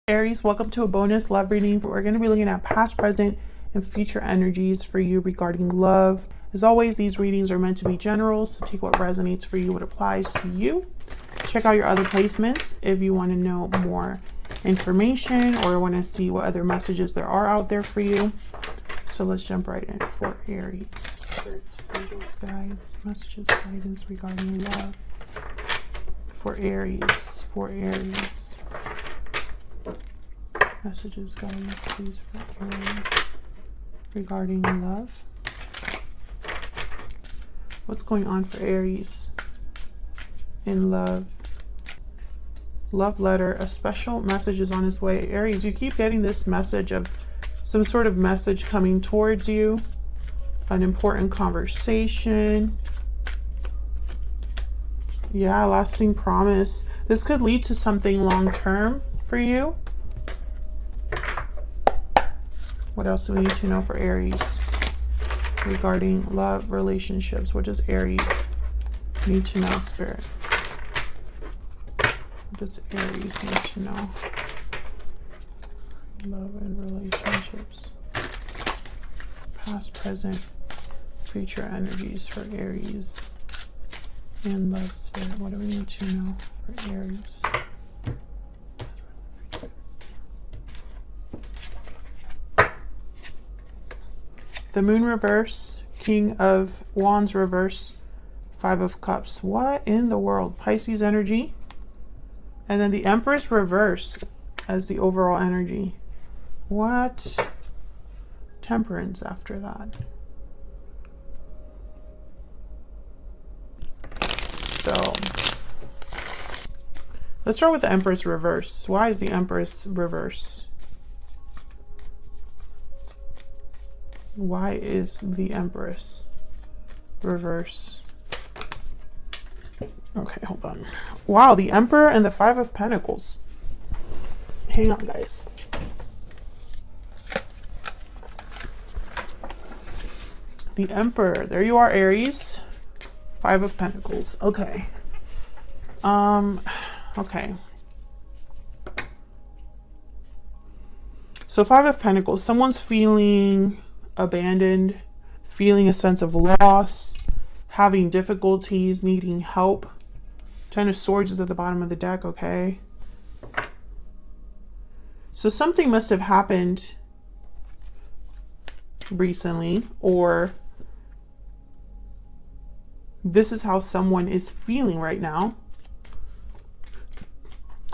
Aries, welcome to a bonus love reading. We're going to be looking at past, present, and future energies for you regarding love. As always, these readings are meant to be general, so take what resonates for you, what applies to you. Check out your other placements if you want to know more information or want to see what other messages there are out there for you. So let's jump right in for Aries. Spirits, angels, guides, messages, guidance regarding love for Aries. Messages, guidance, please, for Aries regarding love. What's going on for Aries in love? Love letter. A special message is on its way. Aries, you keep getting this message of some sort of message coming towards you. An important conversation. Yeah, lasting promise. This could lead to something long-term for you. What else do we need to know for Aries regarding love, relationships? What does Aries need to know, Spirit? What does Aries need to know? Love and relationships. Past, present, future energies for Aries and love, Spirit. What do we need to know for Aries? The Moon reverse, King of Wands reverse, Five of Cups. What in the world? Pisces energy. And then the Empress reverse as the overall energy. What? Temperance after that. So let's start with the Empress reverse. Why is the Empress reverse? Why is the Empress reverse? Okay, hold on. Wow, the Emperor and the Five of Pentacles. Hang on, guys. The Emperor. There you are, Aries. Five of Pentacles. Okay. Okay. So Five of Pentacles. Someone's feeling abandoned, feeling a sense of loss, having difficulties, needing help. Ten of Swords is at the bottom of the deck, okay? So something must have happened recently, or this is how someone is feeling right now.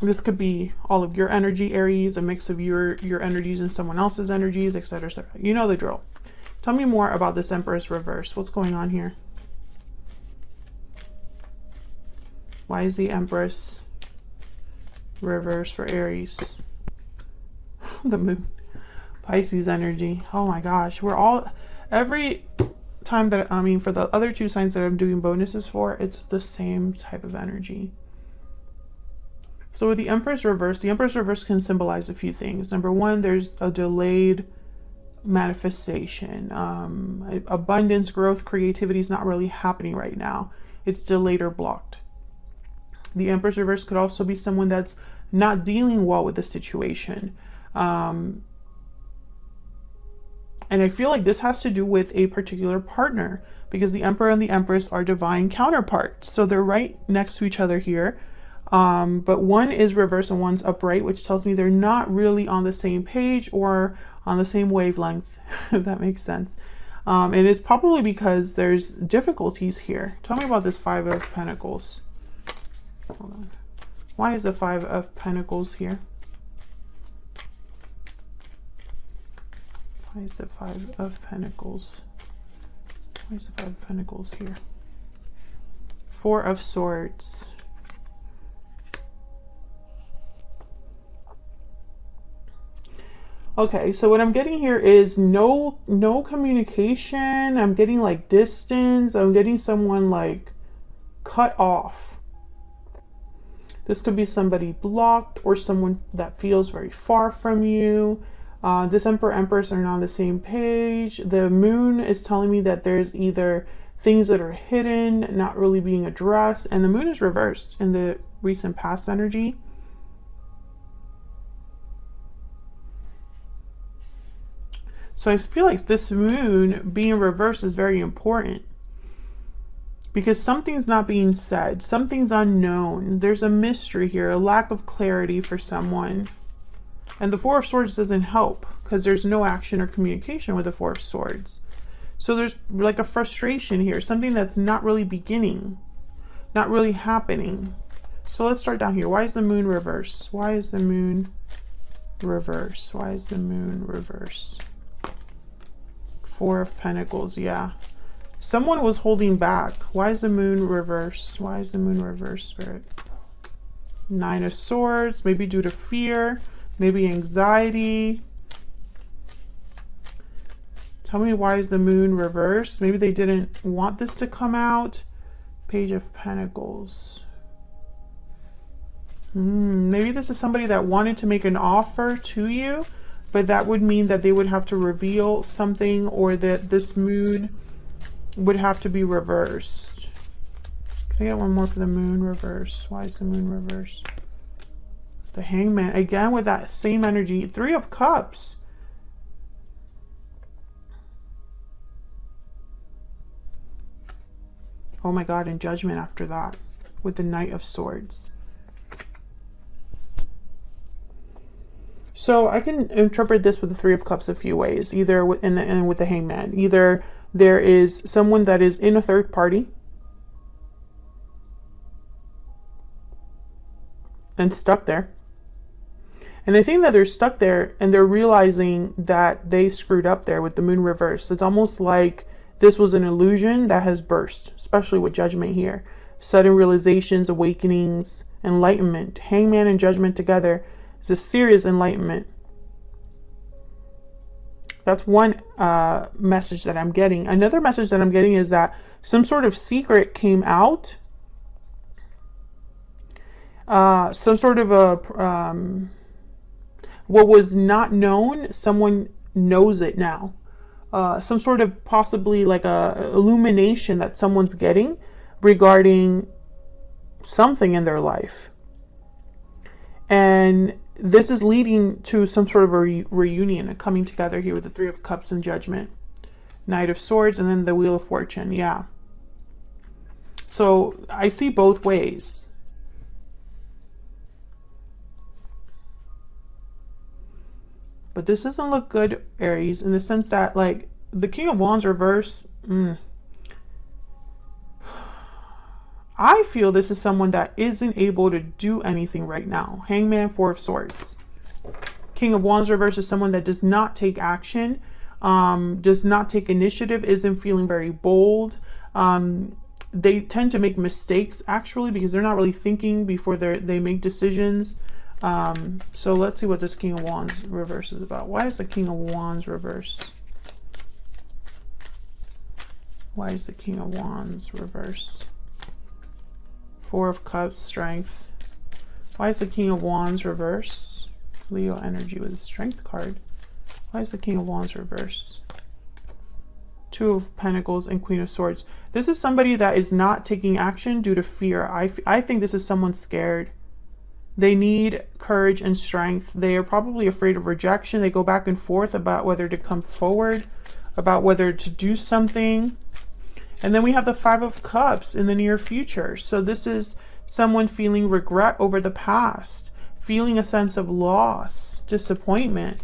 This could be all of your energy, Aries, a mix of your energies and someone else's energies, etc., etc. You know the drill. Tell me more about this Empress reverse. What's going on here? Why is the Empress reverse for Aries? The Moon. Pisces energy. Oh my gosh. We're all, every time that, for the other two signs that I'm doing bonuses for, it's the same type of energy. So with the Empress reverse can symbolize a few things. Number one, there's a delayed manifestation. Abundance, growth, creativity is not really happening right now. It's delayed or blocked. The Empress reverse could also be someone that's not dealing well with the situation. And I feel like this has to do with a particular partner, because the Emperor and the Empress are divine counterparts. So they're right next to each other here. But one is reverse and one's upright, which tells me they're not really on the same page or on the same wavelength, if that makes sense. And it's probably because there's difficulties here. Tell me about this Five of Pentacles. Hold on. Why is the Five of Pentacles here? Why is the Five of Pentacles? Why is the Five of Pentacles here? Four of Swords. Okay, so what I'm getting here is no communication. I'm getting like distance. I'm getting someone like cut off. This could be somebody blocked or someone that feels very far from you. This Emperor, Empress are not on the same page. The Moon is telling me that there's either things that are hidden, not really being addressed. And the moon is reversed in the recent past energy. So I feel like this moon being reversed is very important, because something's not being said. Something's unknown. There's a mystery here, a lack of clarity for someone. And the Four of Swords doesn't help, because there's no action or communication with the Four of Swords. So there's like a frustration here, something that's not really beginning, not really happening. So let's start down here. Why is the moon reverse? Why is the moon reverse? Why is the moon reverse? Four of Pentacles, yeah. Someone was holding back. Why is the moon reverse? Why is the moon reverse, Spirit? Nine of Swords, maybe due to fear, maybe anxiety. Tell me, why is the moon reversed? Maybe they didn't want this to come out. Page of Pentacles. Maybe this is somebody that wanted to make an offer to you, but that would mean that they would have to reveal something, or that this moon would have to be reversed. Can I get one more for the moon reverse? Why is the moon reversed? The Hangman, again with that same energy. Three of Cups. Oh my God, and Judgment after that with the Knight of Swords. So I can interpret this with the Three of Cups a few ways, either with the Hangman. Either there is someone that is in a third party and stuck there. And I think that they're stuck there and they're realizing that they screwed up there with the moon reverse. It's almost like this was an illusion that has burst, especially with Judgment here. Sudden realizations, awakenings, enlightenment. Hangman and Judgment together is a serious enlightenment. That's one message that I'm getting. Another message that I'm getting is that some sort of secret came out. Some sort of a... what was not known, someone knows it now. Some sort of possibly like a illumination that someone's getting regarding something in their life. And this is leading to some sort of a reunion, a coming together here with the Three of Cups and Judgment. Knight of Swords and then the Wheel of Fortune, yeah. So I see both ways. But this doesn't look good, Aries, in the sense that, like, the King of Wands reverse, I feel this is someone that isn't able to do anything right now. Hangman, Four of Swords. King of Wands reverse is someone that does not take action, does not take initiative, isn't feeling very bold. They tend to make mistakes, actually, because they're not really thinking before they make decisions. So let's see what this King of Wands reverse is about. Why is the King of Wands reverse? Why is the King of Wands reverse? Four of Cups, Strength. Why is the King of Wands reverse? Leo energy with the Strength card. Why is the King of Wands reverse? Two of Pentacles and Queen of Swords. This is somebody that is not taking action due to fear. I think this is someone scared. They need courage and strength. They are probably afraid of rejection. They go back and forth about whether to come forward, about whether to do something. And then we have the Five of Cups in the near future. So this is someone feeling regret over the past, feeling a sense of loss, disappointment.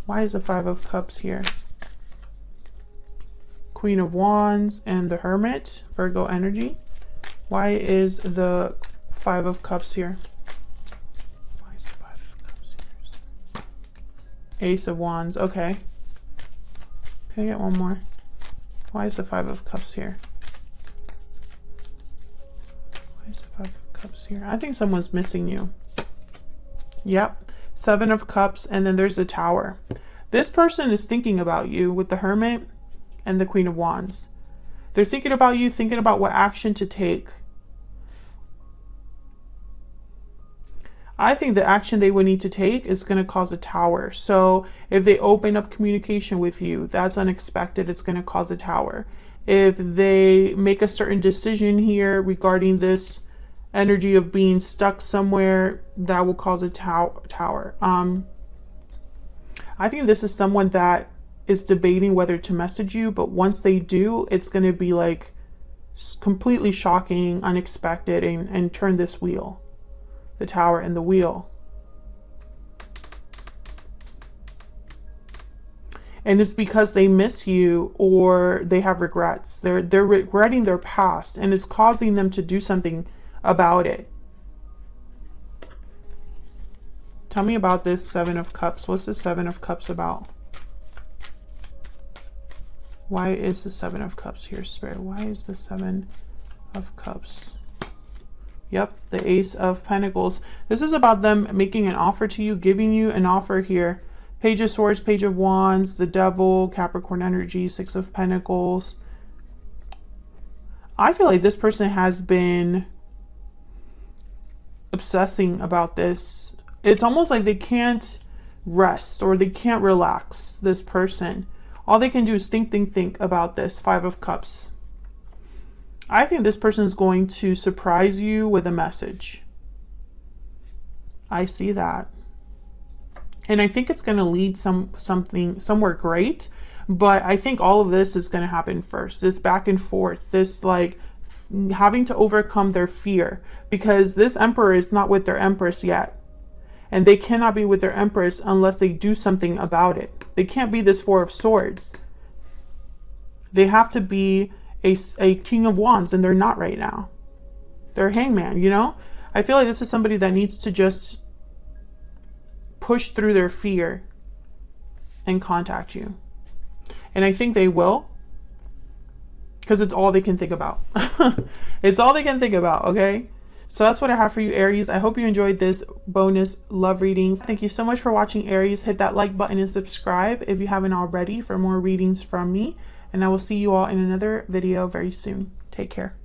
Why is the Five of Cups here? Queen of Wands and the Hermit, Virgo energy. Why is the Five of Cups here? Why is the Five of Cups here? Ace of Wands, okay. Can I get one more? Why is the Five of Cups here? Why is the Five of Cups here? I think someone's missing you. Yep. Seven of Cups, and then there's the Tower. This person is thinking about you with the Hermit and the Queen of Wands. They're thinking about you, thinking about what action to take. I think the action they would need to take is going to cause a tower. So if they open up communication with you, that's unexpected. It's going to cause a tower. If they make a certain decision here regarding this energy of being stuck somewhere, that will cause a tower. I think this is someone that is debating whether to message you, but once they do, it's going to be like completely shocking, unexpected, and turn this wheel, the Tower and the wheel. And it's because they miss you or they have regrets. They're regretting their past, and it's causing them to do something about it. Tell me about this Seven of Cups. What's the Seven of Cups about? Why is the Seven of Cups here, Spirit? Why is the Seven of Cups? Yep, the Ace of Pentacles. This is about them making an offer to you, giving you an offer here. Page of Swords, Page of Wands, the Devil, Capricorn energy, Six of Pentacles. I feel like this person has been obsessing about this. It's almost like they can't rest or they can't relax, this person. All they can do is think about this Five of Cups. I think this person is going to surprise you with a message. I see that. And I think it's going to lead somewhere great. But I think all of this is going to happen first. This back and forth, this like having to overcome their fear. Because this Emperor is not with their Empress yet. And they cannot be with their Empress unless they do something about it. They can't be this Four of Swords. They have to be a King of Wands, and they're not right now. They're Hangman, you know? I feel like this is somebody that needs to just push through their fear and contact you. And I think they will, because it's all they can think about. It's all they can think about, okay? So that's what I have for you, Aries. I hope you enjoyed this bonus love reading. Thank you so much for watching, Aries. Hit that like button and subscribe if you haven't already for more readings from me. And I will see you all in another video very soon. Take care.